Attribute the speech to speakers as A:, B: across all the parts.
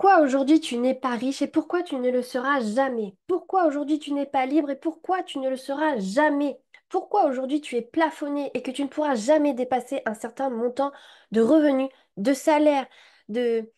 A: Pourquoi aujourd'hui tu n'es pas riche et pourquoi tu ne le seras jamais? Pourquoi aujourd'hui tu n'es pas libre et pourquoi tu ne le seras jamais? Pourquoi aujourd'hui tu es plafonné et que tu ne pourras jamais dépasser un certain montant de revenus, de salaire, de,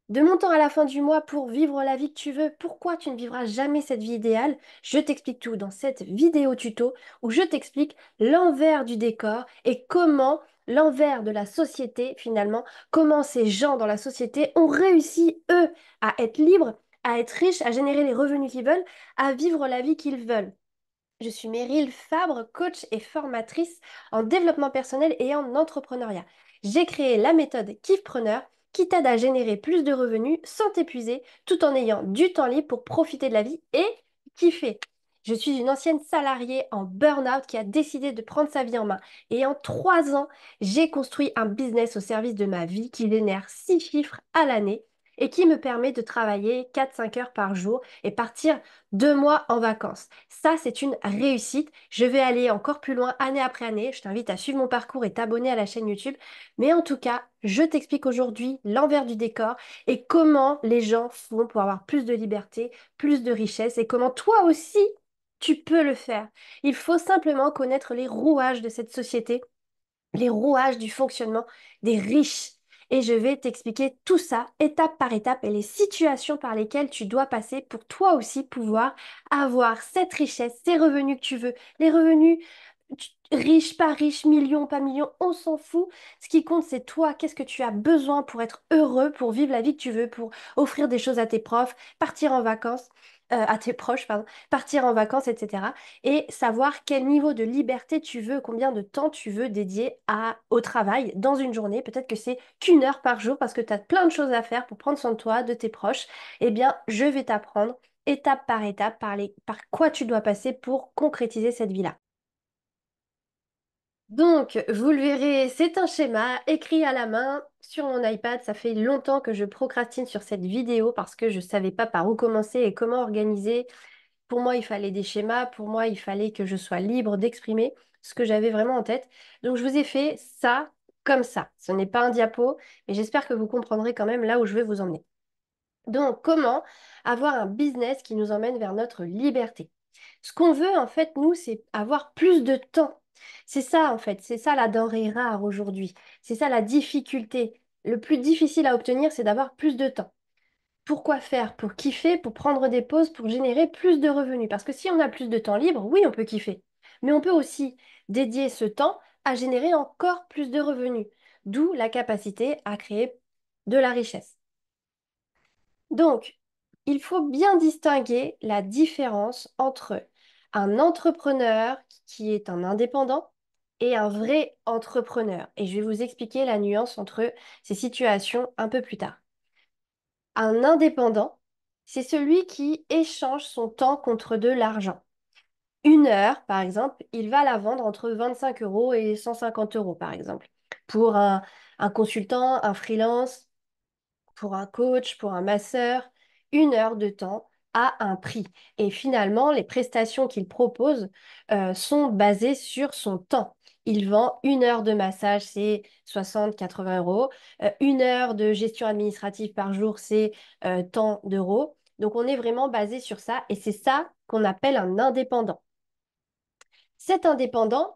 A: de montant à la fin du mois pour vivre la vie que tu veux? Pourquoi tu ne vivras jamais cette vie idéale? Je t'explique tout dans cette vidéo tuto où je t'explique l'envers du décor et comment l'envers de la société finalement comment ces gens dans la société ont réussi, eux, à être libres, à être riches, à générer les revenus qu'ils veulent, à vivre la vie qu'ils veulent. Je suis Meryl Fabre, coach et formatrice en développement personnel et en entrepreneuriat. J'ai créé la méthode Kiffpreneur qui t'aide à générer plus de revenus sans t'épuiser tout en ayant du temps libre pour profiter de la vie et kiffer. Je suis une ancienne salariée en burn-out qui a décidé de prendre sa vie en main. Et en 3 ans, j'ai construit un business au service de ma vie qui génère 6 chiffres à l'année et qui me permet de travailler 4-5 heures par jour et partir 2 mois en vacances. Ça, c'est une réussite. Je vais aller encore plus loin année après année. Je t'invite à suivre mon parcours et t'abonner à la chaîne YouTube. Mais en tout cas, je t'explique aujourd'hui l'envers du décor et comment les gens font pour avoir plus de liberté, plus de richesse et comment toi aussi, tu peux le faire. Il faut simplement connaître les rouages de cette société, les rouages du fonctionnement des riches. Et je vais t'expliquer tout ça, étape par étape, et les situations par lesquelles tu dois passer pour toi aussi pouvoir avoir cette richesse, ces revenus que tu veux, les revenus riches, pas riches, millions, pas millions, on s'en fout. Ce qui compte, c'est toi, qu'est-ce que tu as besoin pour être heureux, pour vivre la vie que tu veux, pour offrir des choses à tes profs, partir en vacances, à tes proches, pardon, partir en vacances, etc. Et savoir quel niveau de liberté tu veux, combien de temps tu veux dédier au travail dans une journée. Peut-être que c'est qu'une heure par jour parce que tu as plein de choses à faire pour prendre soin de toi, de tes proches. Eh bien, je vais t'apprendre étape par étape par quoi tu dois passer pour concrétiser cette vie-là. Donc, vous le verrez, c'est un schéma écrit à la main sur mon iPad. Ça fait longtemps que je procrastine sur cette vidéo parce que je ne savais pas par où commencer et comment organiser. Pour moi, il fallait des schémas. Pour moi, il fallait que je sois libre d'exprimer ce que j'avais vraiment en tête. Donc, je vous ai fait ça comme ça. Ce n'est pas un diapo, mais j'espère que vous comprendrez quand même là où je vais vous emmener. Donc, comment avoir un business qui nous emmène vers notre liberté? Ce qu'on veut, en fait, nous, c'est avoir plus de temps. C'est ça, en fait, c'est ça la denrée rare aujourd'hui. C'est ça la difficulté. Le plus difficile à obtenir, c'est d'avoir plus de temps. Pourquoi faire? Pour kiffer, pour prendre des pauses, pour générer plus de revenus. Parce que si on a plus de temps libre, oui, on peut kiffer. Mais on peut aussi dédier ce temps à générer encore plus de revenus. D'où la capacité à créer de la richesse. Donc, il faut bien distinguer la différence entre un entrepreneur qui est un indépendant et un vrai entrepreneur. Et je vais vous expliquer la nuance entre ces situations un peu plus tard. Un indépendant, c'est celui qui échange son temps contre de l'argent. Une heure, par exemple, il va la vendre entre 25 euros et 150 euros, par exemple, pour un consultant, un freelance pour un coach, pour un masseur, 1 heure de temps à un prix. Et finalement, les prestations qu'il propose sont basées sur son temps. Il vend 1 heure de massage, c'est 60-80 euros. 1 heure de gestion administrative par jour, c'est tant d'euros. Donc, on est vraiment basé sur ça et c'est ça qu'on appelle un indépendant. Cet indépendant,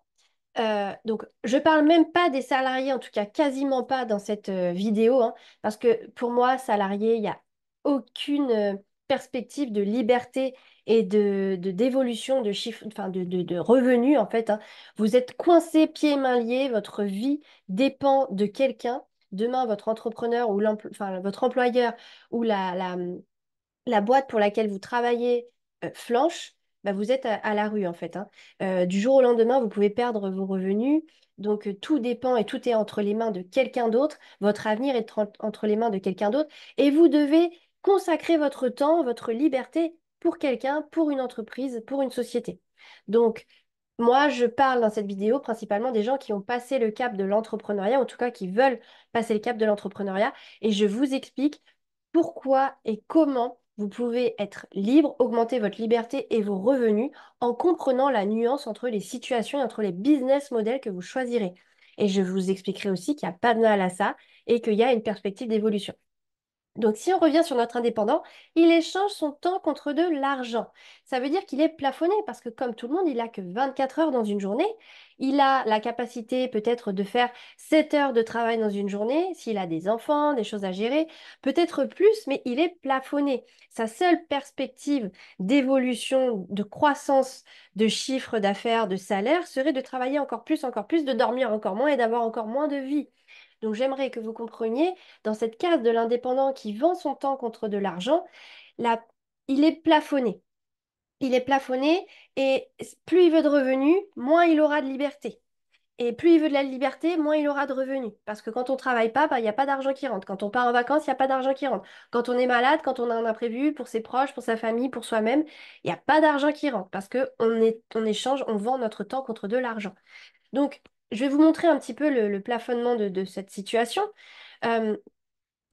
A: donc, je parle même pas des salariés, en tout cas quasiment pas dans cette vidéo, hein, parce que pour moi, salarié, il n'y a aucune perspective de liberté et d'évolution de chiffre, enfin de revenus en fait, hein. Vous êtes coincé, pieds et mains liés, votre vie dépend de quelqu'un. Demain, votre entrepreneur ou enfin, votre employeur ou la boîte pour laquelle vous travaillez flanche, bah, vous êtes à la rue en fait, hein. Du jour au lendemain, vous pouvez perdre vos revenus. Donc tout dépend et tout est entre les mains de quelqu'un d'autre. Votre avenir est entre les mains de quelqu'un d'autre. Et vous devez consacrer votre temps, votre liberté pour quelqu'un, pour une entreprise, pour une société. Donc, moi, je parle dans cette vidéo principalement des gens qui ont passé le cap de l'entrepreneuriat, en tout cas qui veulent passer le cap de l'entrepreneuriat, et je vous explique pourquoi et comment vous pouvez être libre, augmenter votre liberté et vos revenus en comprenant la nuance entre les situations et entre les business models que vous choisirez. Et je vous expliquerai aussi qu'il n'y a pas de mal à ça et qu'il y a une perspective d'évolution. Donc, si on revient sur notre indépendant, il échange son temps contre de l'argent. Ça veut dire qu'il est plafonné parce que, comme tout le monde, il n'a que 24 heures dans une journée. Il a la capacité peut-être de faire 7 heures de travail dans une journée, s'il a des enfants, des choses à gérer, peut-être plus, mais il est plafonné. Sa seule perspective d'évolution, de croissance de chiffre d'affaires, de salaire, serait de travailler encore plus, de dormir encore moins et d'avoir encore moins de vie. Donc j'aimerais que vous compreniez, dans cette case de l'indépendant qui vend son temps contre de l'argent, là, il est plafonné. Il est plafonné et plus il veut de revenus, moins il aura de liberté. Et plus il veut de la liberté, moins il aura de revenus. Parce que quand on travaille pas, bah, il n'y a pas d'argent qui rentre. Quand on part en vacances, il n'y a pas d'argent qui rentre. Quand on est malade, quand on a un imprévu pour ses proches, pour sa famille, pour soi-même, il n'y a pas d'argent qui rentre. Parce qu'on échange, on vend notre temps contre de l'argent. Donc, je vais vous montrer un petit peu le plafonnement de cette situation. Euh,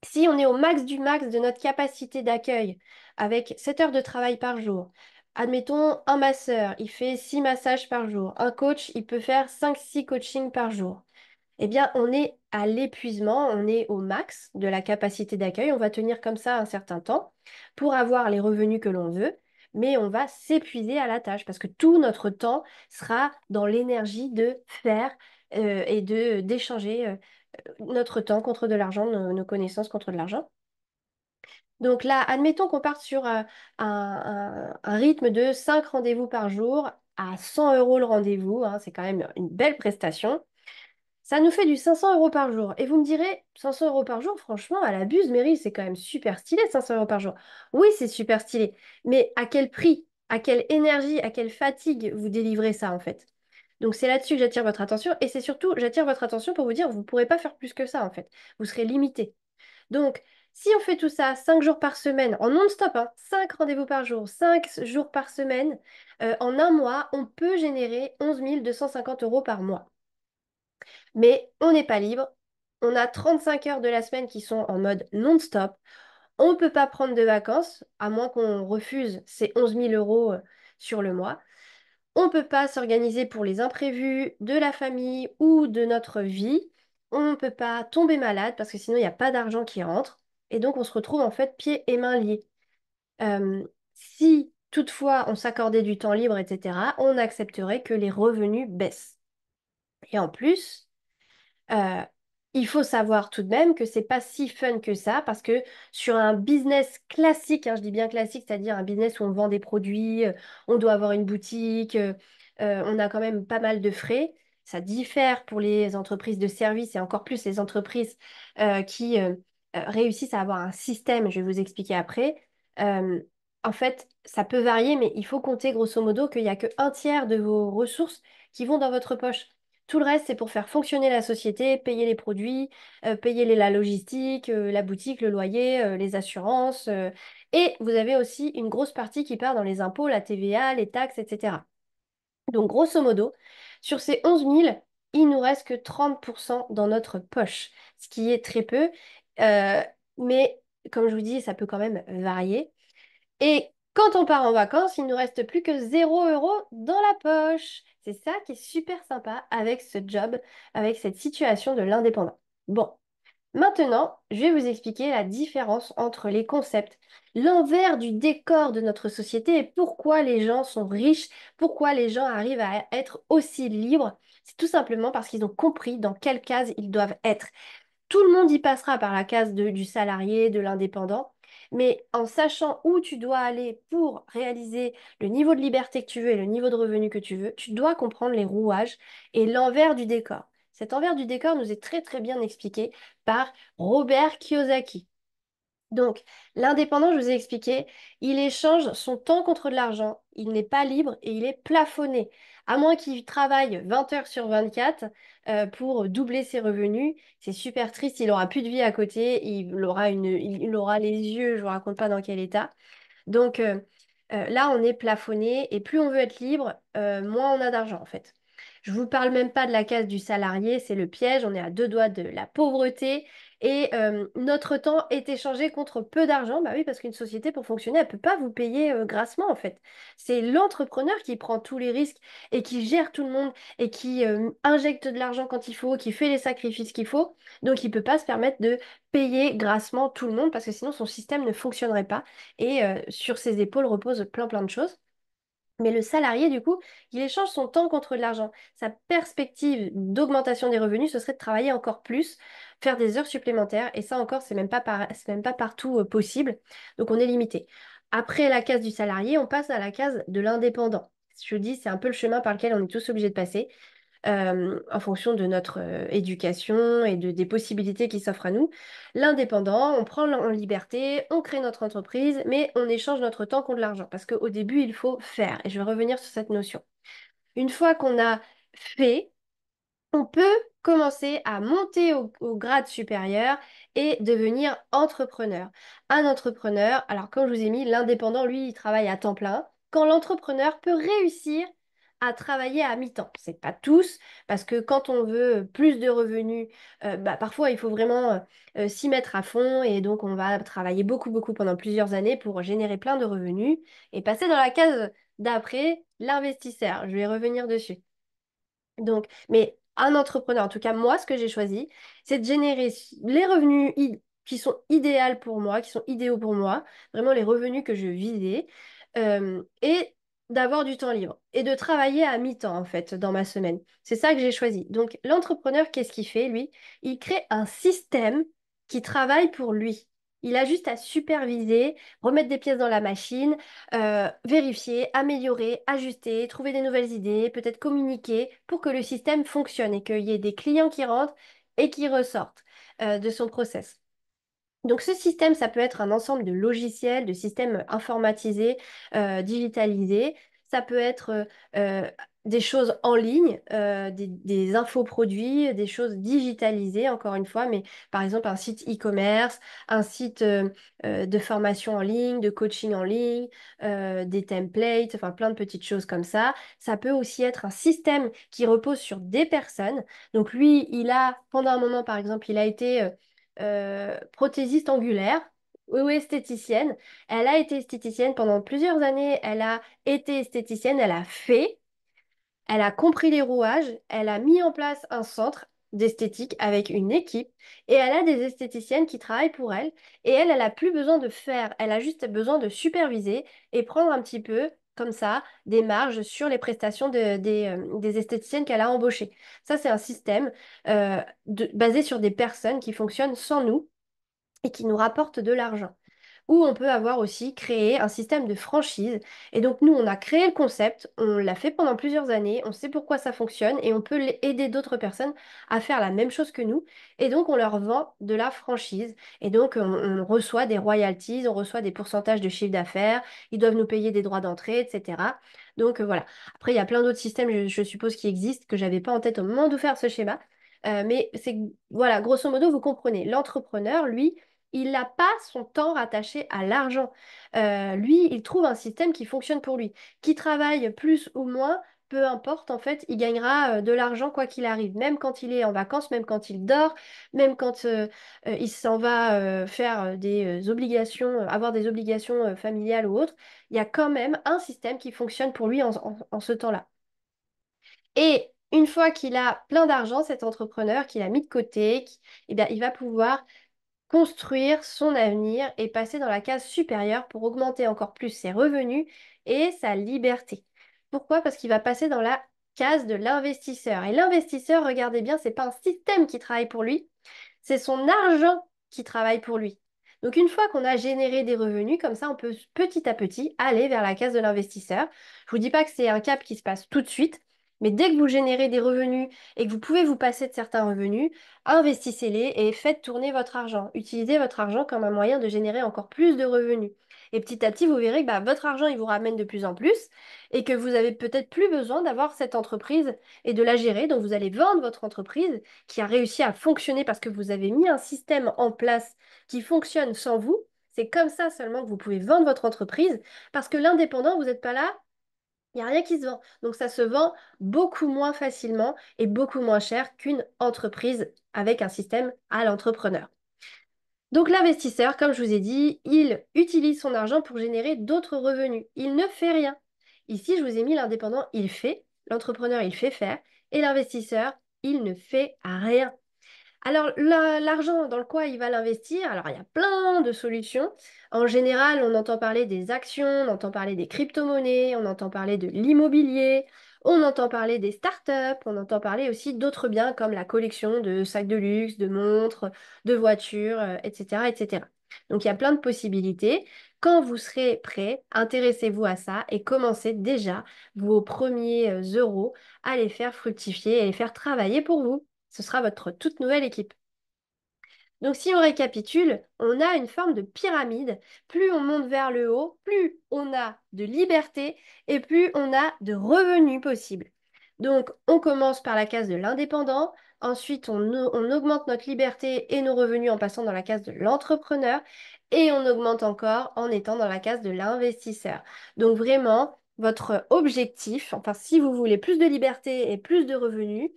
A: Si on est au max du max de notre capacité d'accueil, avec 7 heures de travail par jour, admettons un masseur, il fait 6 massages par jour, un coach, il peut faire 5-6 coachings par jour. Eh bien, on est à l'épuisement, on est au max de la capacité d'accueil, on va tenir comme ça un certain temps pour avoir les revenus que l'on veut, mais on va s'épuiser à la tâche parce que tout notre temps sera dans l'énergie de faire et de d'échanger notre temps contre de l'argent, nos connaissances contre de l'argent. Donc là, admettons qu'on parte sur un rythme de 5 rendez-vous par jour à 100 euros le rendez-vous, hein, c'est quand même une belle prestation. Ça nous fait du 500 euros par jour. Et vous me direz, 500 euros par jour, franchement, à la buse, Mary, c'est quand même super stylé, 500 euros par jour. Oui, c'est super stylé. Mais à quel prix, à quelle énergie, à quelle fatigue vous délivrez ça, en fait? Donc c'est là-dessus que j'attire votre attention. Et c'est surtout, j'attire votre attention pour vous dire, vous ne pourrez pas faire plus que ça, en fait. Vous serez limité. Donc, si on fait tout ça 5 jours par semaine, en non-stop, hein, 5 rendez-vous par jour, 5 jours par semaine, en un mois, on peut générer 11 250 euros par mois. Mais on n'est pas libre. On a 35 heures de la semaine qui sont en mode non-stop. On ne peut pas prendre de vacances, à moins qu'on refuse ces 11 000 euros sur le mois. On ne peut pas s'organiser pour les imprévus de la famille ou de notre vie. On ne peut pas tomber malade parce que sinon il n'y a pas d'argent qui rentre. Et donc on se retrouve en fait pieds et mains liés. Si toutefois on s'accordait du temps libre, etc., on accepterait que les revenus baissent. Et en plus, euh, il faut savoir tout de même que c'est pas si fun que ça parce que sur un business classique, hein, je dis bien classique, c'est-à-dire un business où on vend des produits, on doit avoir une boutique, on a quand même pas mal de frais. Ça diffère pour les entreprises de services et encore plus les entreprises qui réussissent à avoir un système, je vais vous expliquer après. Euh, En fait, ça peut varier, mais il faut compter grosso modo qu'il n'y a que un tiers de vos ressources qui vont dans votre poche. Tout le reste, c'est pour faire fonctionner la société, payer les produits, payer la logistique, la boutique, le loyer, les assurances. Et vous avez aussi une grosse partie qui part dans les impôts, la TVA, les taxes, etc. Donc, grosso modo, sur ces 11 000, il nous reste que 30% dans notre poche, ce qui est très peu. Euh, mais comme je vous dis, ça peut quand même varier. Et quand on part en vacances, il ne nous reste plus que 0 € dans la poche. C'est ça qui est super sympa avec ce job, avec cette situation de l'indépendant. Bon, maintenant, je vais vous expliquer la différence entre les concepts, l'envers du décor de notre société et pourquoi les gens sont riches, pourquoi les gens arrivent à être aussi libres. C'est tout simplement parce qu'ils ont compris dans quelle case ils doivent être. Tout le monde y passera par la case du salarié, de l'indépendant, mais en sachant où tu dois aller pour réaliser le niveau de liberté que tu veux et le niveau de revenu que tu veux, tu dois comprendre les rouages et l'envers du décor. Cet envers du décor nous est très très bien expliqué par Robert Kiyosaki. Donc, l'indépendant, je vous ai expliqué, il échange son temps contre de l'argent. Il n'est pas libre et il est plafonné. À moins qu'il travaille 20 heures sur 24 pour doubler ses revenus, c'est super triste. Il aura plus de vie à côté. Il aura les yeux, je vous raconte pas dans quel état. Donc là, on est plafonné et plus on veut être libre, moins on a d'argent en fait. Je vous parle même pas de la case du salarié, c'est le piège. On est à deux doigts de la pauvreté et notre temps est échangé contre peu d'argent. Bah oui, parce qu'une société, pour fonctionner, elle ne peut pas vous payer grassement, en fait. C'est l'entrepreneur qui prend tous les risques et qui gère tout le monde et qui injecte de l'argent quand il faut, qui fait les sacrifices qu'il faut. Donc, il ne peut pas se permettre de payer grassement tout le monde parce que sinon, son système ne fonctionnerait pas. Et sur ses épaules reposent plein de choses. Mais le salarié, du coup, il échange son temps contre de l'argent. Sa perspective d'augmentation des revenus, ce serait de travailler encore plus, faire des heures supplémentaires. Et ça encore, c'est même pas partout possible. Donc on est limité. Après la case du salarié, on passe à la case de l'indépendant. Je dis, c'est un peu le chemin par lequel on est tous obligés de passer en fonction de notre éducation et des possibilités qui s'offrent à nous. L'indépendant, on prend en liberté, on crée notre entreprise, mais on échange notre temps contre l'argent. Parce qu'au début, il faut faire. Et je vais revenir sur cette notion. Une fois qu'on a fait, on peut commencer à monter au grade supérieur et devenir entrepreneur. Un entrepreneur, alors comme je vous ai mis, l'indépendant, lui, il travaille à temps plein, quand l'entrepreneur peut réussir à travailler à mi-temps. C'est pas tous, parce que quand on veut plus de revenus, bah, parfois il faut vraiment s'y mettre à fond et donc on va travailler beaucoup pendant plusieurs années pour générer plein de revenus et passer dans la case d'après, l'investisseur. Je vais revenir dessus. Donc, mais un entrepreneur, en tout cas moi, ce que j'ai choisi, c'est de générer les revenus qui sont idéaux pour moi, qui sont idéaux pour moi, vraiment les revenus que je visais, et d'avoir du temps libre et de travailler à mi-temps en fait dans ma semaine. C'est ça que j'ai choisi. Donc, l'entrepreneur, qu'est-ce qu'il fait, lui? Il crée un système qui travaille pour lui. Il a juste à superviser, remettre des pièces dans la machine, vérifier, améliorer, ajuster, trouver des nouvelles idées, peut-être communiquer pour que le système fonctionne et qu'il y ait des clients qui rentrent et qui ressortent de son process. Donc ce système, ça peut être un ensemble de logiciels, de systèmes informatisés, digitalisés. Ça peut être des choses en ligne, des infoproduits, des choses digitalisées, encore une fois, mais par exemple un site e-commerce, un site de formation en ligne, de coaching en ligne, des templates, enfin plein de petites choses comme ça. Ça peut aussi être un système qui repose sur des personnes. Donc lui, il a, pendant un moment, par exemple, il a été prothésiste angulaire ou esthéticienne. Elle a été esthéticienne pendant plusieurs années. Elle a été esthéticienne, elle a fait, elle a compris les rouages, elle a mis en place un centre d'esthétique avec une équipe et elle a des esthéticiennes qui travaillent pour elle et elle a plus besoin de faire, elle a juste besoin de superviser et prendre un petit peu comme ça des marges sur les prestations des esthéticiennes qu'elle a embauchées. Ça, c'est un système basé sur des personnes qui fonctionnent sans nous et qui nous rapportent de l'argent. Ou on peut avoir aussi créé un système de franchise. Et donc nous, on a créé le concept, on l'a fait pendant plusieurs années, on sait pourquoi ça fonctionne et on peut aider d'autres personnes à faire la même chose que nous. Et donc on leur vend de la franchise. Et donc on reçoit des royalties, on reçoit des pourcentages de chiffre d'affaires, ils doivent nous payer des droits d'entrée, etc. Donc voilà. Après, il y a plein d'autres systèmes, je suppose, qui existent, que j'avais pas en tête au moment de faire ce schéma. Mais c'est, voilà, grosso modo, vous comprenez. L'entrepreneur, lui, il n'a pas son temps rattaché à l'argent. Lui, il trouve un système qui fonctionne pour lui. Qui travaille plus ou moins, peu importe, en fait, il gagnera de l'argent quoi qu'il arrive. Même quand il est en vacances, même quand il dort, même quand il s'en va faire des obligations, avoir des obligations familiales ou autres, il y a quand même un système qui fonctionne pour lui en ce temps-là. Et une fois qu'il a plein d'argent, cet entrepreneur qu'il a mis de côté, eh bien, il va pouvoir construire son avenir et passer dans la case supérieure pour augmenter encore plus ses revenus et sa liberté. Pourquoi? Parce qu'il va passer dans la case de l'investisseur. Et l'investisseur, regardez bien, c'est pas un système qui travaille pour lui, c'est son argent qui travaille pour lui. Donc une fois qu'on a généré des revenus, comme ça, on peut petit à petit aller vers la case de l'investisseur. Je vous dis pas que c'est un cap qui se passe tout de suite, mais dès que vous générez des revenus et que vous pouvez vous passer de certains revenus, investissez-les et faites tourner votre argent. Utilisez votre argent comme un moyen de générer encore plus de revenus. Et petit à petit, vous verrez que bah, votre argent, il vous ramène de plus en plus et que vous avez peut-être plus besoin d'avoir cette entreprise et de la gérer. Donc, vous allez vendre votre entreprise qui a réussi à fonctionner parce que vous avez mis un système en place qui fonctionne sans vous. C'est comme ça seulement que vous pouvez vendre votre entreprise parce que l'indépendant, vous n'êtes pas là, il n'y a rien qui se vend. Donc ça se vend beaucoup moins facilement et beaucoup moins cher qu'une entreprise avec un système à l'entrepreneur. Donc l'investisseur, comme je vous ai dit, il utilise son argent pour générer d'autres revenus. Il ne fait rien. Ici, je vous ai mis l'indépendant, il fait, l'entrepreneur, il fait faire, et l'investisseur, il ne fait rien. Alors, l'argent dans le quoi il va l'investir, alors il y a plein de solutions. En général, on entend parler des actions, on entend parler des crypto-monnaies, on entend parler de l'immobilier, on entend parler des startups, on entend parler aussi d'autres biens comme la collection de sacs de luxe, de montres, de voitures, etc., etc. Donc, il y a plein de possibilités. Quand vous serez prêt, intéressez-vous à ça et commencez déjà vos premiers euros à les faire fructifier et les faire travailler pour vous. Ce sera votre toute nouvelle équipe. Donc si on récapitule, on a une forme de pyramide. Plus on monte vers le haut, plus on a de liberté et plus on a de revenus possibles. Donc on commence par la case de l'indépendant, ensuite on augmente notre liberté et nos revenus en passant dans la case de l'entrepreneur et on augmente encore en étant dans la case de l'investisseur. Donc vraiment, votre objectif, enfin si vous voulez plus de liberté et plus de revenus,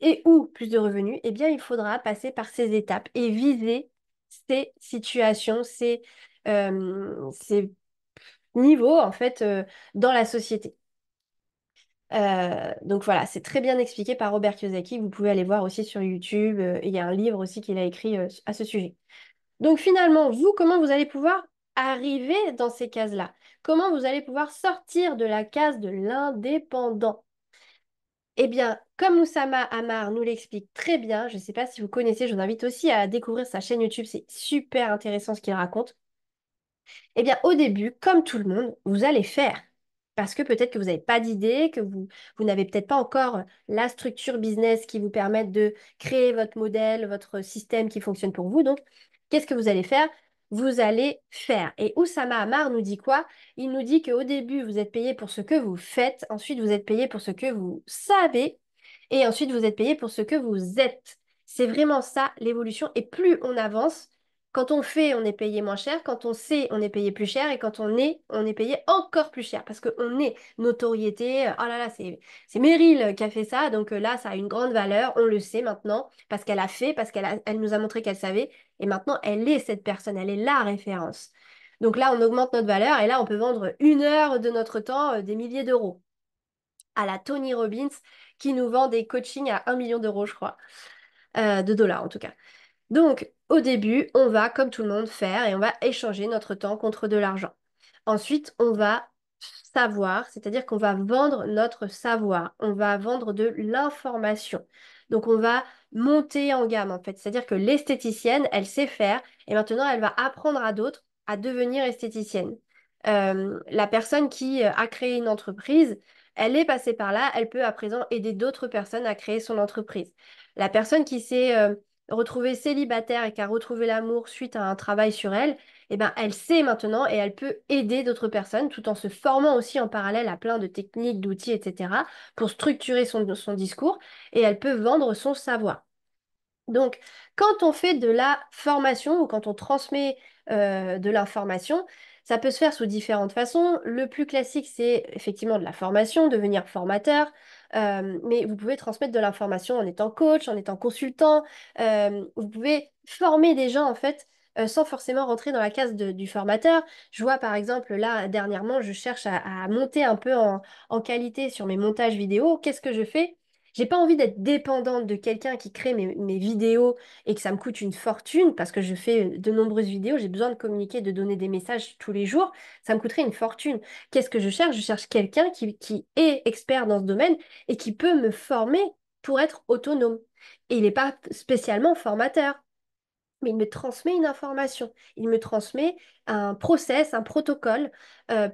A: et ou plus de revenus, eh bien, il faudra passer par ces étapes et viser ces situations, ces niveaux, en fait, dans la société. Donc voilà, c'est très bien expliqué par Robert Kiyosaki. Vous pouvez aller voir aussi sur YouTube. Et il y a un livre aussi qu'il a écrit à ce sujet. Donc finalement, vous, comment vous allez pouvoir arriver dans ces cases-là? Comment vous allez pouvoir sortir de la case de l'indépendant? Eh bien, comme Oussama Ammar nous l'explique très bien, je ne sais pas si vous connaissez, je vous invite aussi à découvrir sa chaîne YouTube, c'est super intéressant ce qu'il raconte. Eh bien, au début, comme tout le monde, vous allez faire. Parce que peut-être que vous n'avez pas d'idée, que vous n'avez peut-être pas encore la structure business qui vous permette de créer votre modèle, votre système qui fonctionne pour vous. Donc, qu'est-ce que vous allez faire? Vous allez faire. Et Oussama Ammar nous dit quoi? Il nous dit qu'au début, vous êtes payé pour ce que vous faites, ensuite, vous êtes payé pour ce que vous savez, et ensuite, vous êtes payé pour ce que vous êtes. C'est vraiment ça, l'évolution. Et plus on avance, quand on fait, on est payé moins cher. Quand on sait, on est payé plus cher. Et quand on est payé encore plus cher. Parce qu'on est notoriété. Oh là là, c'est Meryl qui a fait ça. Donc là, ça a une grande valeur. On le sait maintenant. Parce qu'elle a fait, elle nous a montré qu'elle savait. Et maintenant, elle est cette personne. Elle est la référence. Donc là, on augmente notre valeur. Et là, on peut vendre 1 heure de notre temps, des milliers d'euros. À la Tony Robbins, qui nous vend des coachings à 1 million d'euros, je crois. De dollars, en tout cas. Donc, au début, on va, comme tout le monde, faire et on va échanger notre temps contre de l'argent. Ensuite, on va savoir, c'est-à-dire qu'on va vendre notre savoir. On va vendre de l'information. Donc, on va monter en gamme, en fait. C'est-à-dire que l'esthéticienne, elle sait faire et maintenant, elle va apprendre à d'autres à devenir esthéticienne. La personne qui a créé une entreprise, elle est passée par là, elle peut à présent aider d'autres personnes à créer son entreprise. La personne qui s'est retrouvée célibataire et qui a retrouvé l'amour suite à un travail sur elle, eh ben, elle sait maintenant et elle peut aider d'autres personnes tout en se formant aussi en parallèle à plein de techniques, d'outils, etc. pour structurer son discours et elle peut vendre son savoir. Donc, quand on fait de la formation ou quand on transmet de l'information, ça peut se faire sous différentes façons. Le plus classique, c'est effectivement de la formation, devenir formateur, mais vous pouvez transmettre de l'information en étant coach, en étant consultant. Vous pouvez former des gens, en fait, sans forcément rentrer dans la case du formateur. Je vois, par exemple, là, dernièrement, je cherche à monter un peu en qualité sur mes montages vidéo. Qu'est-ce que je fais? J'ai pas envie d'être dépendante de quelqu'un qui crée mes vidéos et que ça me coûte une fortune parce que je fais de nombreuses vidéos, j'ai besoin de communiquer, de donner des messages tous les jours, ça me coûterait une fortune. Qu'est-ce que je cherche? Je cherche quelqu'un qui est expert dans ce domaine et qui peut me former pour être autonome. Et il n'est pas spécialement formateur, mais il me transmet une information, il me transmet un process, un protocole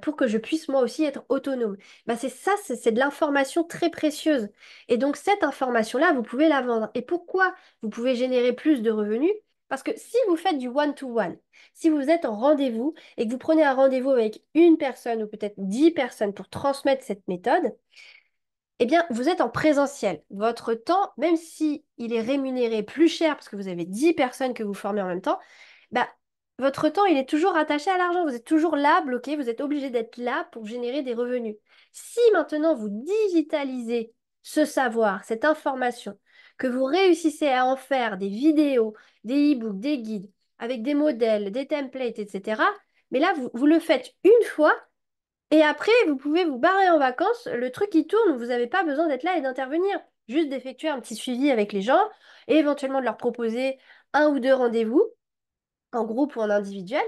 A: pour que je puisse moi aussi être autonome. Bah, c'est ça, c'est de l'information très précieuse. Et donc cette information-là, vous pouvez la vendre. Et pourquoi vous pouvez générer plus de revenus? Parce que si vous faites du one-to-one, si vous êtes en rendez-vous et que vous prenez un rendez-vous avec une personne ou peut-être 10 personnes pour transmettre cette méthode, eh bien, vous êtes en présentiel. Votre temps, même si il est rémunéré plus cher parce que vous avez 10 personnes que vous formez en même temps, bah, votre temps, il est toujours attaché à l'argent. Vous êtes toujours là, bloqué. Vous êtes obligé d'être là pour générer des revenus. Si maintenant vous digitalisez ce savoir, cette information, que vous réussissez à en faire des vidéos, des e-books, des guides, avec des modèles, des templates, etc. Mais là, vous le faites une fois et après, vous pouvez vous barrer en vacances. Le truc qui tourne, vous n'avez pas besoin d'être là et d'intervenir. Juste d'effectuer un petit suivi avec les gens et éventuellement de leur proposer un ou deux rendez-vous en groupe ou en individuel.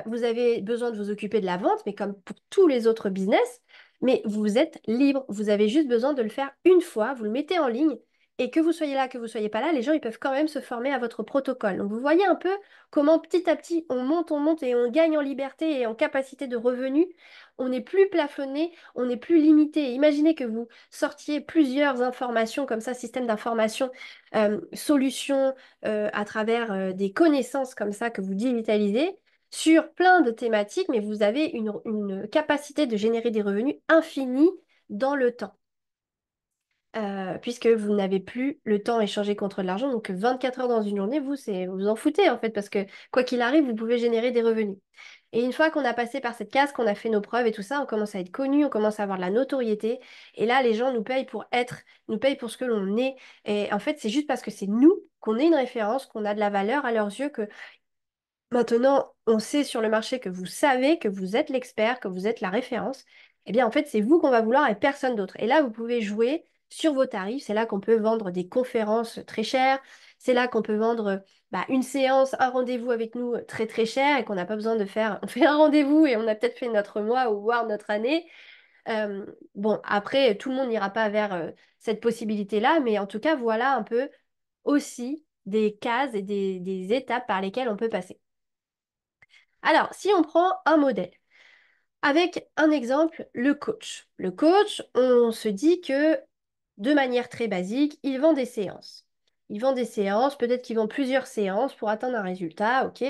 A: Vous avez besoin de vous occuper de la vente, mais comme pour tous les autres business, mais vous êtes libre. Vous avez juste besoin de le faire une fois, vous le mettez en ligne, et que vous soyez là, que vous soyez pas là, les gens, ils peuvent quand même se former à votre protocole. Donc vous voyez un peu comment petit à petit, on monte et on gagne en liberté et en capacité de revenu. On n'est plus plafonné, on n'est plus limité. Imaginez que vous sortiez plusieurs informations comme ça, système d'information, solutions, à travers des connaissances comme ça que vous digitalisez sur plein de thématiques, mais vous avez une capacité de générer des revenus infinis dans le temps. Puisque vous n'avez plus le temps échangé contre de l'argent, donc 24 heures dans une journée, vous en foutez en fait, parce que quoi qu'il arrive, vous pouvez générer des revenus. Et une fois qu'on a passé par cette case, qu'on a fait nos preuves et tout ça, on commence à être connu, on commence à avoir de la notoriété. Et là, les gens nous payent pour ce que l'on est. Et en fait, c'est juste parce que c'est nous qu'on est une référence, qu'on a de la valeur à leurs yeux, que maintenant on sait sur le marché que vous savez que vous êtes l'expert, que vous êtes la référence. Eh bien, en fait, c'est vous qu'on va vouloir et personne d'autre. Et là, vous pouvez jouer sur vos tarifs. C'est là qu'on peut vendre des conférences très chères. C'est là qu'on peut vendre une séance, un rendez-vous avec nous très très cher et qu'on n'a pas besoin de faire. On fait un rendez-vous et on a peut-être fait notre mois ou voire notre année. Bon, après, tout le monde n'ira pas vers cette possibilité-là, mais en tout cas, voilà un peu aussi des cases et des étapes par lesquelles on peut passer. Alors, si on prend un modèle, avec un exemple, le coach. Le coach, on se dit que de manière très basique, il vend des séances. Il vend des séances, peut-être qu'il vend plusieurs séances pour atteindre un résultat, ok.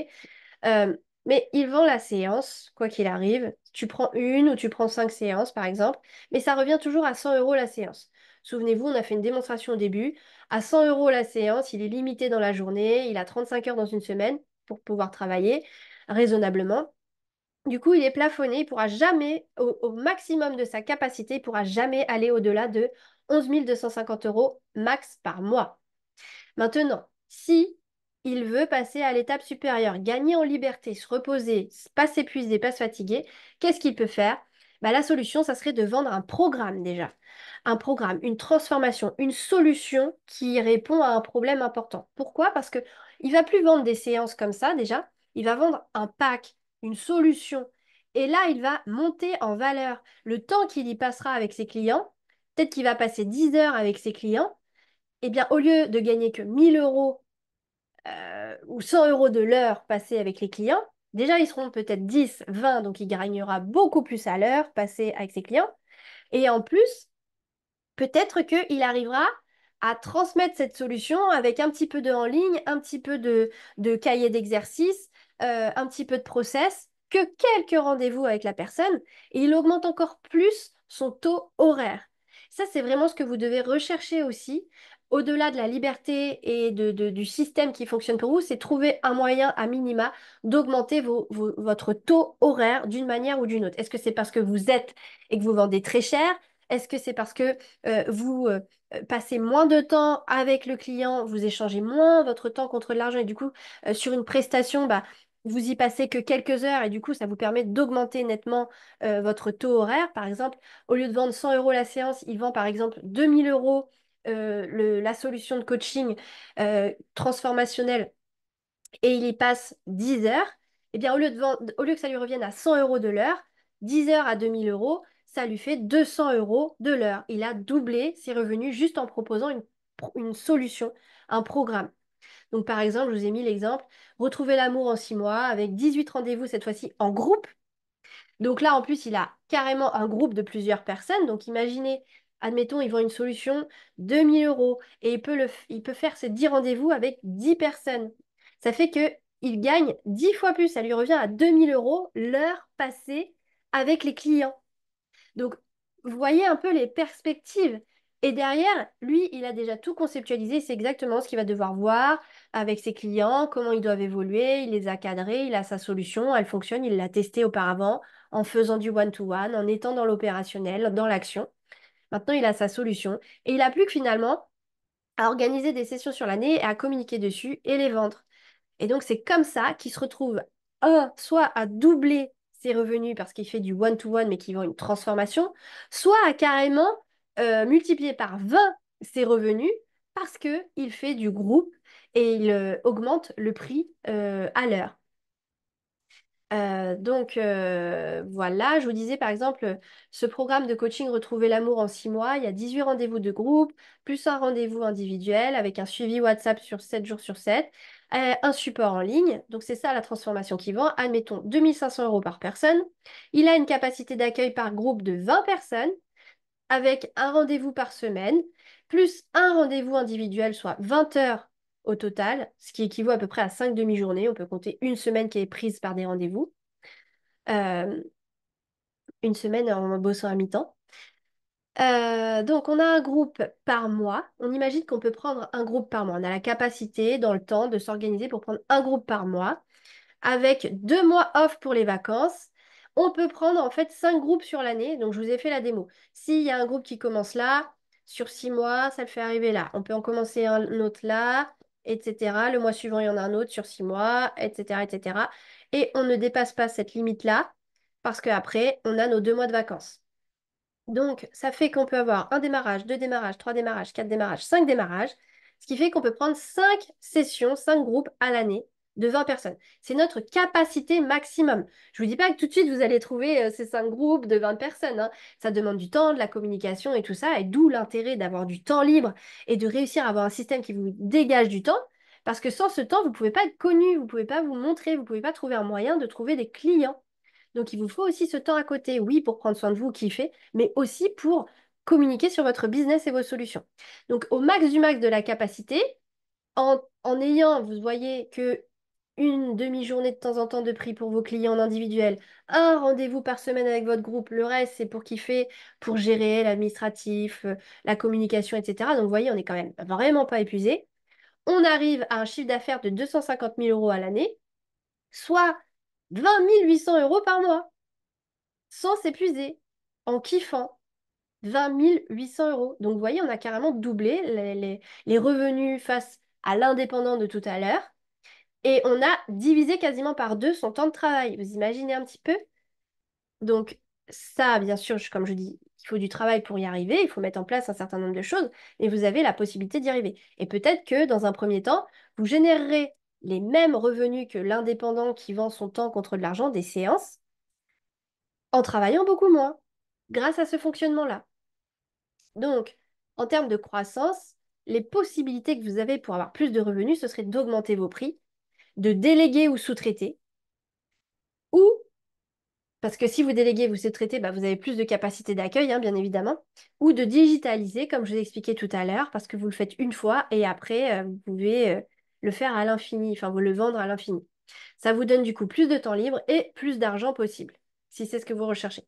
A: Euh, mais il vend la séance, quoi qu'il arrive. Tu prends une ou tu prends 5 séances, par exemple, mais ça revient toujours à 100 euros la séance. Souvenez-vous, on a fait une démonstration au début. À 100 euros la séance, il est limité dans la journée, il a 35 heures dans une semaine pour pouvoir travailler raisonnablement. Du coup, il est plafonné, il pourra jamais, au maximum de sa capacité, il ne pourra jamais aller au-delà de 11 250 euros max par mois. Maintenant, si il veut passer à l'étape supérieure, gagner en liberté, se reposer, pas s'épuiser, pas se fatiguer, qu'est-ce qu'il peut faire? La solution, ça serait de vendre un programme déjà. Un programme, une transformation, une solution qui répond à un problème important. Pourquoi? Parce que il va plus vendre des séances comme ça déjà, il va vendre un pack, une solution. Et là, il va monter en valeur. Le temps qu'il y passera avec ses clients, peut-être qu'il va passer 10 heures avec ses clients, eh bien, au lieu de gagner que 1000 euros ou 100 euros de l'heure passée avec les clients, déjà, ils seront peut-être 10, 20, donc il gagnera beaucoup plus à l'heure passée avec ses clients. Et en plus, peut-être qu'il arrivera à transmettre cette solution avec un petit peu de en ligne, un petit peu de cahier d'exercice, un petit peu de process, que quelques rendez-vous avec la personne, et il augmente encore plus son taux horaire. Ça, c'est vraiment ce que vous devez rechercher aussi, au-delà de la liberté et du système qui fonctionne pour vous, c'est trouver un moyen à minima d'augmenter votre taux horaire d'une manière ou d'une autre. Est-ce que c'est parce que vous êtes et que vous vendez très cher? Est-ce que c'est parce que vous passez moins de temps avec le client, vous échangez moins votre temps contre de l'argent et du coup, sur une prestation, vous y passez que quelques heures et du coup, ça vous permet d'augmenter nettement votre taux horaire. Par exemple, au lieu de vendre 100 euros la séance, il vend par exemple 2000 euros la solution de coaching transformationnelle et il y passe 10 heures, eh bien, au lieu que ça lui revienne à 100 euros de l'heure, 10 heures à 2000 euros, ça lui fait 200 euros de l'heure. Il a doublé ses revenus juste en proposant une solution, un programme. Donc, par exemple, je vous ai mis l'exemple, retrouver l'amour en 6 mois avec 18 rendez-vous cette fois-ci en groupe donc là, en plus, il a carrément un groupe de plusieurs personnes. Donc imaginez, admettons, il vend une solution 2000 euros et il peut faire ces 10 rendez-vous avec 10 personnes. Ça fait que il gagne 10 fois plus. Ça lui revient à 2000 euros l'heure passée avec les clients. Donc, vous voyez un peu les perspectives. Et derrière, lui, il a déjà tout conceptualisé. C'est exactement ce qu'il va devoir voir avec ses clients, comment ils doivent évoluer. Il les a cadrés, il a sa solution, elle fonctionne, il l'a testée auparavant en faisant du one-to-one, en étant dans l'opérationnel, dans l'action. Maintenant, il a sa solution. Et il n'a plus que finalement à organiser des sessions sur l'année et à communiquer dessus et les vendre. Et donc, c'est comme ça qu'il se retrouve, soit à doubler ses revenus parce qu'il fait du one-to-one, mais qui vend une transformation, soit à carrément multiplier par 20 ses revenus parce qu'il fait du groupe et il augmente le prix à l'heure. Voilà, je vous disais par exemple, ce programme de coaching Retrouver l'amour en 6 mois, il y a 18 rendez-vous de groupe, plus un rendez-vous individuel avec un suivi WhatsApp sur 7 jours sur 7, un support en ligne. Donc c'est ça la transformation qui vend. Admettons 2 500 € par personne. Il a une capacité d'accueil par groupe de 20 personnes avec un rendez-vous par semaine, plus un rendez-vous individuel, soit 20 heures au total, ce qui équivaut à peu près à 5 demi-journées. On peut compter une semaine qui est prise par des rendez-vous, euh, une semaine en bossant à mi-temps. Donc, on a un groupe par mois. On imagine qu'on peut prendre un groupe par mois. On a la capacité dans le temps de s'organiser pour prendre un groupe par mois. Avec 2 mois off pour les vacances, on peut prendre en fait 5 groupes sur l'année. Donc, je vous ai fait la démo. S'il y a un groupe qui commence là, sur 6 mois, ça le fait arriver là. On peut en commencer un autre là, etc. Le mois suivant, il y en a un autre sur 6 mois, etc., etc. Et on ne dépasse pas cette limite-là parce qu'après, on a nos 2 mois de vacances. Donc, ça fait qu'on peut avoir un démarrage, deux démarrages, trois démarrages, quatre démarrages, cinq démarrages, ce qui fait qu'on peut prendre 5 sessions, 5 groupes à l'année de 20 personnes. C'est notre capacité maximum. Je ne vous dis pas que tout de suite vous allez trouver ces 5 groupes de 20 personnes, hein. Ça demande du temps, de la communication et tout ça, et d'où l'intérêt d'avoir du temps libre et de réussir à avoir un système qui vous dégage du temps, parce que sans ce temps, vous ne pouvez pas être connu, vous ne pouvez pas vous montrer, vous ne pouvez pas trouver un moyen de trouver des clients. Donc, il vous faut aussi ce temps à côté, oui, pour prendre soin de vous, kiffer, mais aussi pour communiquer sur votre business et vos solutions. Donc, au max du max de la capacité, en ayant, vous voyez, que une demi-journée de temps en temps de prix pour vos clients en individuel, un rendez-vous par semaine avec votre groupe, le reste, c'est pour kiffer, pour gérer l'administratif, la communication, etc. Donc, vous voyez, on n'est quand même vraiment pas épuisé. On arrive à un chiffre d'affaires de 250 000 € à l'année, soit 20 800 € par mois sans s'épuiser, en kiffant. 20 800 €. Donc, vous voyez, on a carrément doublé les revenus face à l'indépendant de tout à l'heure. Et on a divisé quasiment par deux son temps de travail. Vous imaginez un petit peu? Donc, ça, bien sûr, comme je dis, il faut du travail pour y arriver. Il faut mettre en place un certain nombre de choses. Et vous avez la possibilité d'y arriver. Et peut-être que, dans un premier temps, vous générerez les mêmes revenus que l'indépendant qui vend son temps contre de l'argent, des séances, en travaillant beaucoup moins, grâce à ce fonctionnement-là. Donc, en termes de croissance, les possibilités que vous avez pour avoir plus de revenus, ce serait d'augmenter vos prix, de déléguer ou sous-traiter, ou, parce que si vous déléguez, vous sous-traitez, bah, vous avez plus de capacité d'accueil, hein, bien évidemment, ou de digitaliser, comme je vous ai expliqué tout à l'heure, parce que vous le faites une fois et après, vous pouvez le faire à l'infini, enfin, vous le vendre à l'infini. Ça vous donne du coup plus de temps libre et plus d'argent possible, si c'est ce que vous recherchez.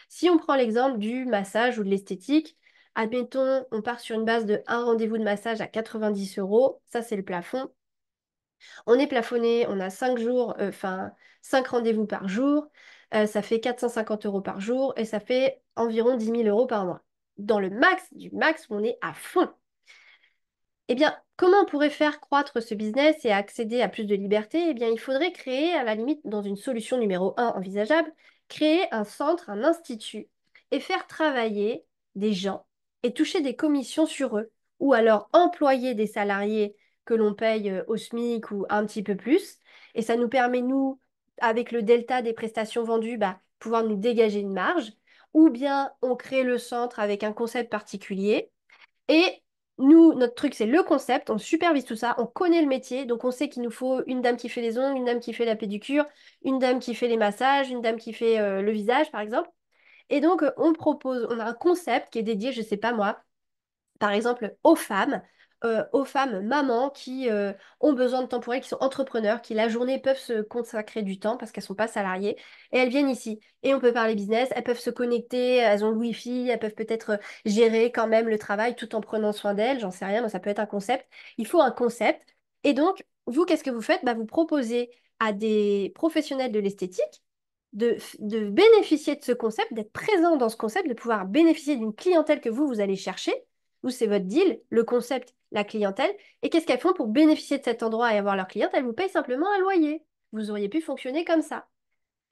A: Si on prend l'exemple du massage ou de l'esthétique, admettons, on part sur une base de un rendez-vous de massage à 90 euros, ça c'est le plafond. On est plafonné, on a 5 jours, 5 rendez-vous par jour, ça fait 450 € par jour et ça fait environ 10 000 € par mois. Dans le max du max, on est à fond. Eh bien, comment on pourrait faire croître ce business et accéder à plus de liberté? Eh bien, il faudrait créer, à la limite, dans une solution numéro un envisageable, créer un centre, un institut, et faire travailler des gens et toucher des commissions sur eux, ou alors employer des salariés que l'on paye au SMIC ou un petit peu plus. Et ça nous permet, nous, avec le delta des prestations vendues, bah, pouvoir nous dégager une marge. Ou bien on crée le centre avec un concept particulier et nous, notre truc, c'est le concept. On supervise tout ça. On connaît le métier. Donc, on sait qu'il nous faut une dame qui fait les ongles, une dame qui fait la pédicure, une dame qui fait les massages, une dame qui fait le visage, par exemple. Et donc, on a un concept qui est dédié, je sais pas moi, par exemple, aux femmes mamans qui ont besoin de temps pour elles, qui sont entrepreneurs, qui la journée peuvent se consacrer du temps parce qu'elles ne sont pas salariées, et elles viennent ici. Et on peut parler business, elles peuvent se connecter, elles ont le Wi-Fi, elles peuvent peut-être gérer quand même le travail tout en prenant soin d'elles, j'en sais rien, mais ça peut être un concept. Il faut un concept. Et donc, vous, qu'est-ce que vous faites? Bah, vous proposez à des professionnels de l'esthétique de bénéficier de ce concept, d'être présent dans ce concept, de pouvoir bénéficier d'une clientèle que vous allez chercher. Vous, c'est votre deal, le concept, la clientèle. Et qu'est-ce qu'elles font pour bénéficier de cet endroit et avoir leur cliente? Elles vous payent simplement un loyer. Vous auriez pu fonctionner comme ça.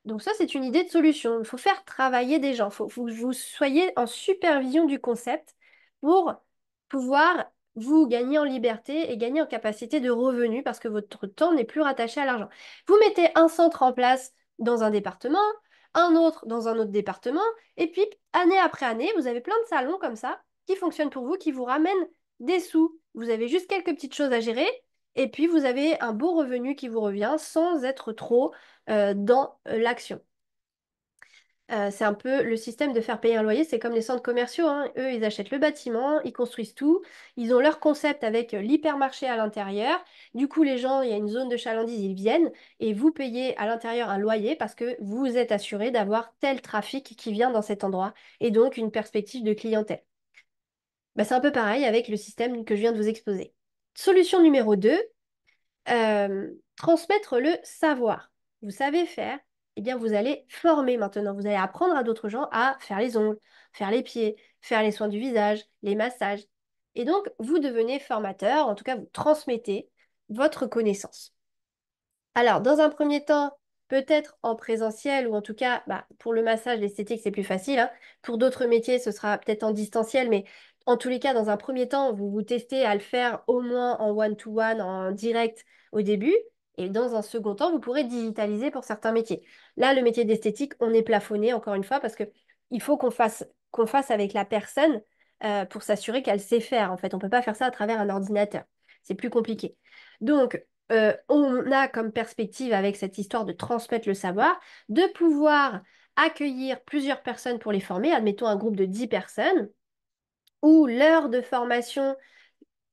A: Donc ça, c'est une idée de solution. Il faut faire travailler des gens. Faut que vous soyez en supervision du concept pour pouvoir vous gagner en liberté et gagner en capacité de revenus parce que votre temps n'est plus rattaché à l'argent. Vous mettez un centre en place dans un département, un autre dans un autre département, et puis année après année, vous avez plein de salons comme ça qui fonctionnent pour vous, qui vous ramènent des sous. Vous avez juste quelques petites choses à gérer, et puis vous avez un beau revenu qui vous revient sans être trop dans l'action. C'est un peu le système de faire payer un loyer, c'est comme les centres commerciaux, hein. Eux, ils achètent le bâtiment, ils construisent tout, ils ont leur concept avec l'hypermarché à l'intérieur. Du coup, les gens, il y a une zone de chalandise, ils viennent et vous payez à l'intérieur un loyer parce que vous êtes assuré d'avoir tel trafic qui vient dans cet endroit et donc une perspective de clientèle. Bah, c'est un peu pareil avec le système que je viens de vous exposer. Solution numéro 2. Transmettre le savoir. Vous savez faire, eh bien vous allez former maintenant. Vous allez apprendre à d'autres gens à faire les ongles, faire les pieds, faire les soins du visage, les massages. Et donc, vous devenez formateur, en tout cas, vous transmettez votre connaissance. Alors, dans un premier temps, peut-être en présentiel ou en tout cas, bah, pour le massage, l'esthétique, c'est plus facile, hein. Pour d'autres métiers, ce sera peut-être en distanciel, mais en tous les cas, dans un premier temps, vous vous testez à le faire au moins en one-to-one, en direct au début. Et dans un second temps, vous pourrez digitaliser pour certains métiers. Là, le métier d'esthétique, on est plafonné, encore une fois, parce que il faut qu'on fasse avec la personne pour s'assurer qu'elle sait faire. En fait, on ne peut pas faire ça à travers un ordinateur. C'est plus compliqué. Donc, on a comme perspective avec cette histoire de transmettre le savoir, de pouvoir accueillir plusieurs personnes pour les former, admettons un groupe de 10 personnes, où l'heure de formation,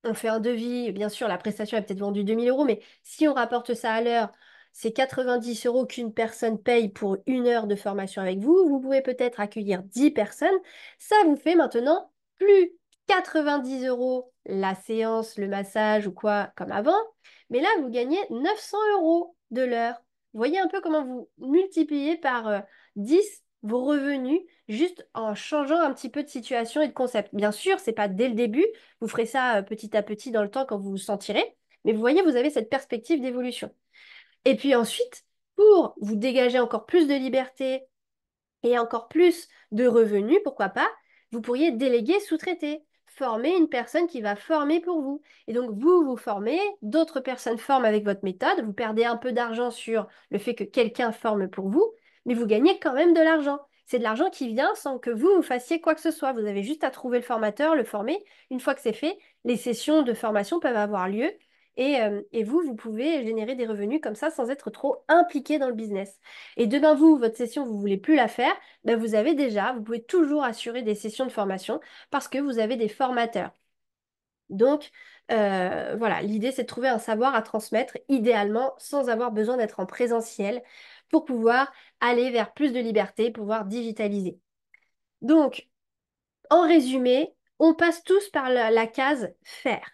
A: on fait un devis, bien sûr, la prestation est peut-être vendue 2 000 euros, mais si on rapporte ça à l'heure, c'est 90 euros qu'une personne paye pour 1 heure de formation avec vous. Vous pouvez peut-être accueillir 10 personnes. Ça vous fait maintenant plus 90 euros la séance, le massage ou quoi, comme avant. Mais là, vous gagnez 900 euros de l'heure. Vous voyez un peu comment vous multipliez par 10 vos revenus juste en changeant un petit peu de situation et de concept. Bien sûr, c'est pas dès le début. Vous ferez ça petit à petit dans le temps quand vous vous sentirez. Mais vous voyez, vous avez cette perspective d'évolution. Et puis ensuite, pour vous dégager encore plus de liberté et encore plus de revenus, pourquoi pas, vous pourriez déléguer, sous-traiter, former une personne qui va former pour vous. Et donc, vous vous formez, d'autres personnes forment avec votre méthode, vous perdez un peu d'argent sur le fait que quelqu'un forme pour vous, mais vous gagnez quand même de l'argent. C'est de l'argent qui vient sans que vous fassiez quoi que ce soit. Vous avez juste à trouver le formateur, le former. Une fois que c'est fait, les sessions de formation peuvent avoir lieu et vous pouvez générer des revenus comme ça sans être trop impliqué dans le business. Et demain, vous, votre session, vous voulez plus la faire, ben vous pouvez toujours assurer des sessions de formation parce que vous avez des formateurs. Donc, voilà, l'idée, c'est de trouver un savoir à transmettre, idéalement, sans avoir besoin d'être en présentiel pour pouvoir aller vers plus de liberté, pouvoir digitaliser. Donc, en résumé, on passe tous par la case faire.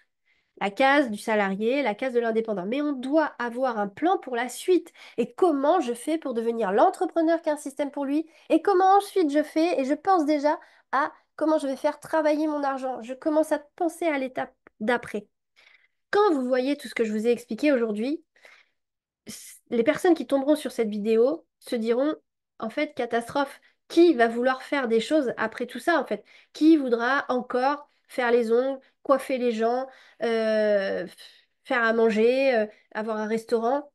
A: La case du salarié, la case de l'indépendant. Mais on doit avoir un plan pour la suite. Et comment je fais pour devenir l'entrepreneur qui a un système pour lui? Et comment ensuite je fais? Et je pense déjà à comment je vais faire travailler mon argent. Je commence à penser à l'étape d'après. Quand vous voyez tout ce que je vous ai expliqué aujourd'hui, les personnes qui tomberont sur cette vidéo se diront, en fait, catastrophe, qui va vouloir faire des choses après tout ça, en fait? Qui voudra encore faire les ongles, coiffer les gens, euh, faire à manger, avoir un restaurant?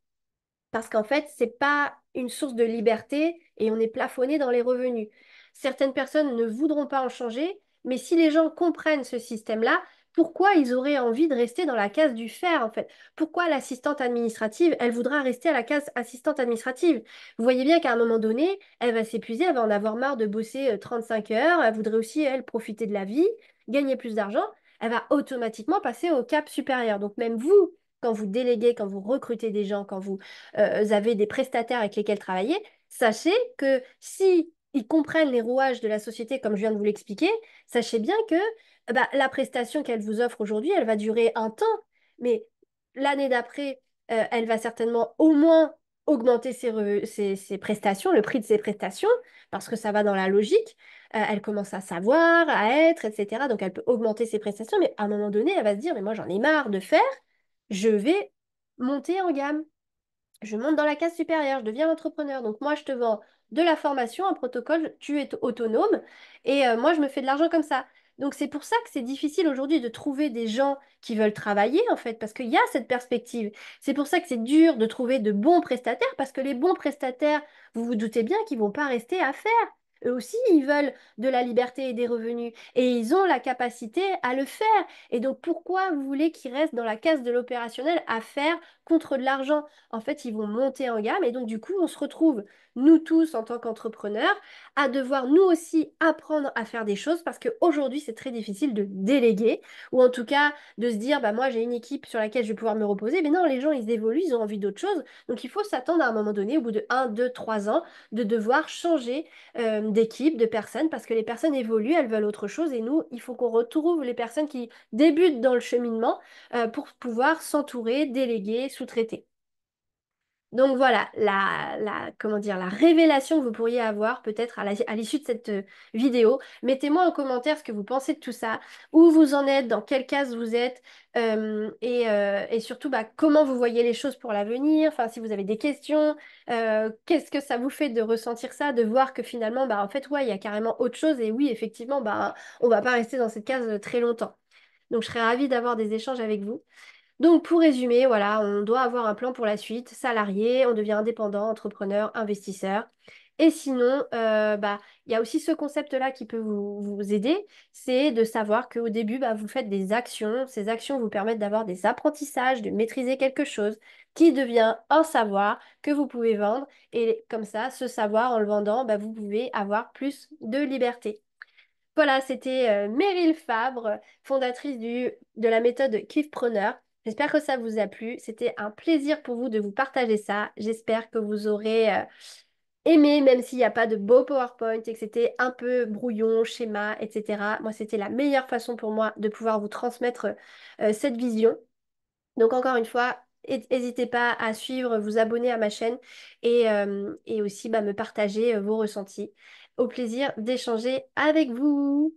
A: Parce qu'en fait, c'est pas une source de liberté et on est plafonné dans les revenus. Certaines personnes ne voudront pas en changer, mais si les gens comprennent ce système-là, pourquoi ils auraient envie de rester dans la case du faire, en fait? Pourquoi l'assistante administrative, elle voudra rester à la case assistante administrative? Vous voyez bien qu'à un moment donné, elle va s'épuiser, elle va en avoir marre de bosser 35 heures, elle voudrait aussi, elle, profiter de la vie, gagner plus d'argent, elle va automatiquement passer au cap supérieur. Donc même vous, quand vous déléguez, quand vous recrutez des gens, quand vous avez des prestataires avec lesquels travailler, sachez que si ils comprennent les rouages de la société, comme je viens de vous l'expliquer, sachez bien que bah, la prestation qu'elle vous offre aujourd'hui, elle va durer un temps, mais l'année d'après, elle va certainement au moins augmenter ses prestations, le prix de ses prestations, parce que ça va dans la logique. Elle commence à savoir, à être, etc. Donc elle peut augmenter ses prestations, mais à un moment donné, elle va se dire, mais moi j'en ai marre de faire, je vais monter en gamme. Je monte dans la case supérieure, je deviens entrepreneur. Donc moi, je te vends de la formation, un protocole, tu es autonome et moi, je me fais de l'argent comme ça. Donc c'est pour ça que c'est difficile aujourd'hui de trouver des gens qui veulent travailler, en fait, parce qu'il y a cette perspective. C'est pour ça que c'est dur de trouver de bons prestataires, parce que les bons prestataires, vous vous doutez bien qu'ils vont pas rester à faire. Eux aussi, ils veulent de la liberté et des revenus, et ils ont la capacité à le faire. Et donc pourquoi vous voulez qu'ils restent dans la case de l'opérationnel à faire contre de l'argent? En fait, ils vont monter en gamme et donc du coup, on se retrouve, nous tous en tant qu'entrepreneurs, à devoir nous aussi apprendre à faire des choses parce qu'aujourd'hui, c'est très difficile de déléguer ou en tout cas de se dire, bah moi, j'ai une équipe sur laquelle je vais pouvoir me reposer. Mais non, les gens, ils évoluent, ils ont envie d'autre chose. Donc, il faut s'attendre à un moment donné, au bout de 1, 2, 3 ans, de devoir changer d'équipe, de personnes parce que les personnes évoluent, elles veulent autre chose et nous, il faut qu'on retrouve les personnes qui débutent dans le cheminement pour pouvoir s'entourer, déléguer, sous-traiter. Donc voilà, comment dire, la révélation que vous pourriez avoir peut-être à l'issue de cette vidéo. Mettez-moi en commentaire ce que vous pensez de tout ça, où vous en êtes, dans quelle case vous êtes, et surtout bah, comment vous voyez les choses pour l'avenir, enfin si vous avez des questions, qu'est-ce que ça vous fait de ressentir ça, de voir que finalement, bah, en fait, ouais, il y a carrément autre chose, et oui, effectivement, bah, on va pas rester dans cette case très longtemps. Donc je serais ravie d'avoir des échanges avec vous. Donc, pour résumer, voilà, on doit avoir un plan pour la suite, salarié, on devient indépendant, entrepreneur, investisseur. Et sinon, bah, il y a aussi ce concept-là qui peut vous aider, c'est de savoir qu'au début, bah, vous faites des actions. Ces actions vous permettent d'avoir des apprentissages, de maîtriser quelque chose qui devient un savoir que vous pouvez vendre. Et comme ça, ce savoir, en le vendant, bah, vous pouvez avoir plus de liberté. Voilà, c'était Meryl Fabre, fondatrice de la méthode Kifpreneur. J'espère que ça vous a plu. C'était un plaisir pour vous de vous partager ça. J'espère que vous aurez aimé, même s'il n'y a pas de beau PowerPoint et que c'était un peu brouillon, schéma, etc. Moi, c'était la meilleure façon pour moi de pouvoir vous transmettre cette vision. Donc, encore une fois, n'hésitez pas à suivre, vous abonner à ma chaîne et aussi bah, me partager vos ressentis. Au plaisir d'échanger avec vous.